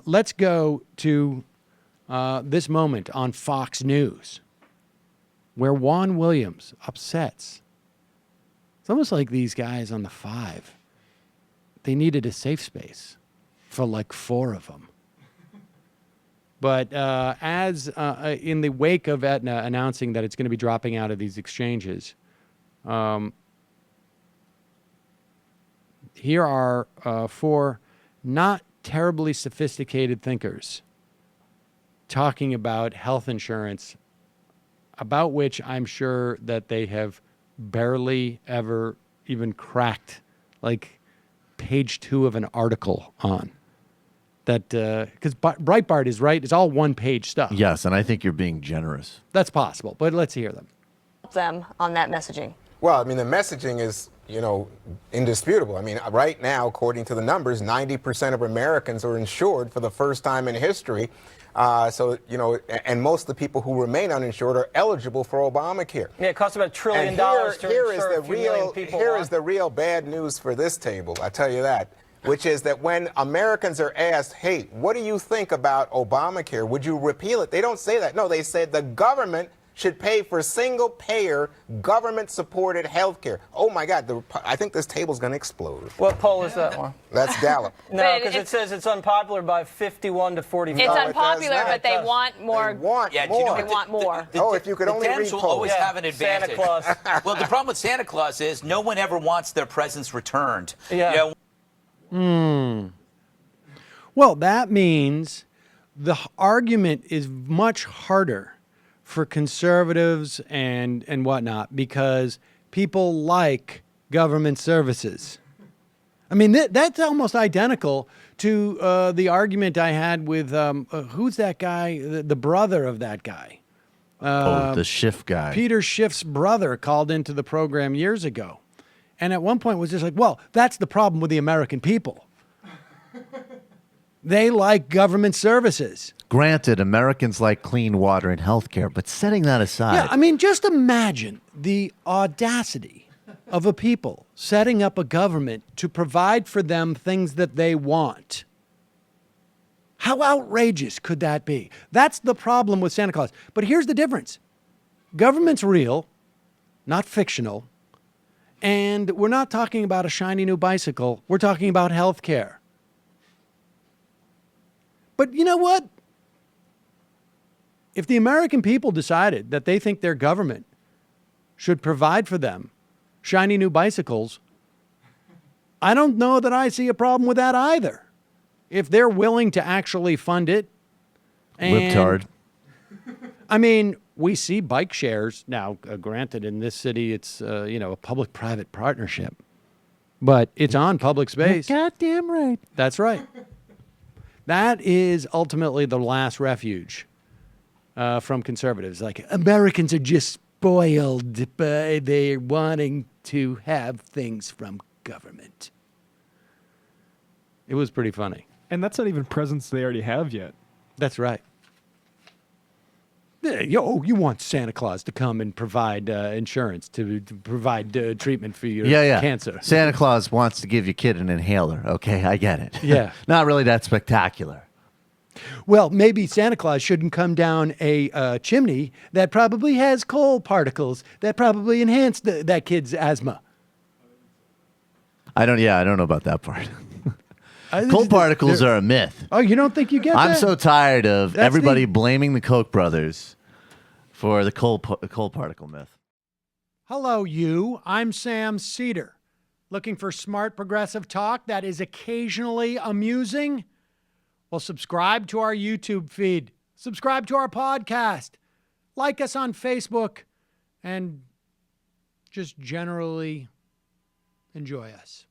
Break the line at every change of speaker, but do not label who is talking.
Let's go to this moment on Fox News, where Juan Williams upsets. It's almost like these guys on the Five, they needed a safe space for like 4 of them. But as in the wake of Aetna announcing that it's going to be dropping out of these exchanges, here are 4 not terribly sophisticated thinkers talking about health insurance, about which I'm sure that they have barely ever even cracked like page 2 of an article on. That because Breitbart is right, it's all one-page stuff.
Yes, and I think you're being generous.
That's possible, but let's hear them.
Them on that messaging.
Well, I mean, the messaging is, indisputable. I mean, right now, according to the numbers, 90% of Americans are insured for the first time in history. And most of the people who remain uninsured are eligible for Obamacare.
Yeah, it costs about $1 trillion
here is the real bad news for this table, I tell you that, which is that when Americans are asked, hey, what do you think about Obamacare? Would you repeal it? They don't say that. No, they said the government should pay for single-payer, government-supported health care. Oh, my God, I think this table's going to explode.
What poll is that one?
That's Gallup.
No, because it says it's unpopular by 51 to 45.
It's unpopular, but they want more.
They want more.
They want more.
If you could only read polls.
will always have an advantage.
Santa Claus.
Well, the problem with Santa Claus is no one ever wants their presents returned.
Yeah.
Well, that means the argument is much harder for conservatives and whatnot because people like government services. I mean, that's almost identical to the argument I had with, who's that guy, the brother of that guy?
The Schiff guy.
Peter Schiff's brother called into the program years ago. And at one point was just like, well, that's the problem with the American people. They like government services.
Granted, Americans like clean water and health care, but setting that aside.
Yeah, I mean, just imagine the audacity of a people setting up a government to provide for them things that they want. How outrageous could that be? That's the problem with Santa Claus. But here's the difference. Government's real, not fictional. And we're not talking about a shiny new bicycle. We're talking about health care. But you know what? If the American people decided that they think their government should provide for them shiny new bicycles, I don't know that I see a problem with that either. If they're willing to actually fund it.
Libtard.
I mean, we see bike shares now. Granted, in this city, it's a public-private partnership, but it's on public space.
You're goddamn right.
That's right. That is ultimately the last refuge from conservatives. Like, Americans are just spoiled by their wanting to have things from government. It was pretty funny.
And that's not even presents they already have yet.
That's right. You want Santa Claus to come and provide insurance, to provide treatment for your cancer.
Santa Claus wants to give your kid an inhaler. Okay, I get it.
Yeah.
Not really that spectacular.
Well, maybe Santa Claus shouldn't come down a chimney that probably has coal particles that probably enhance that kid's asthma.
I don't know about that part. Coal particles are a myth.
Oh, you don't think you get that?
I'm so tired of everybody blaming the Koch brothers for the coal particle myth.
Hello, you. I'm Sam Seder. Looking for smart progressive talk that is occasionally amusing? Well, subscribe to our YouTube feed. Subscribe to our podcast. Like us on Facebook. And just generally enjoy us.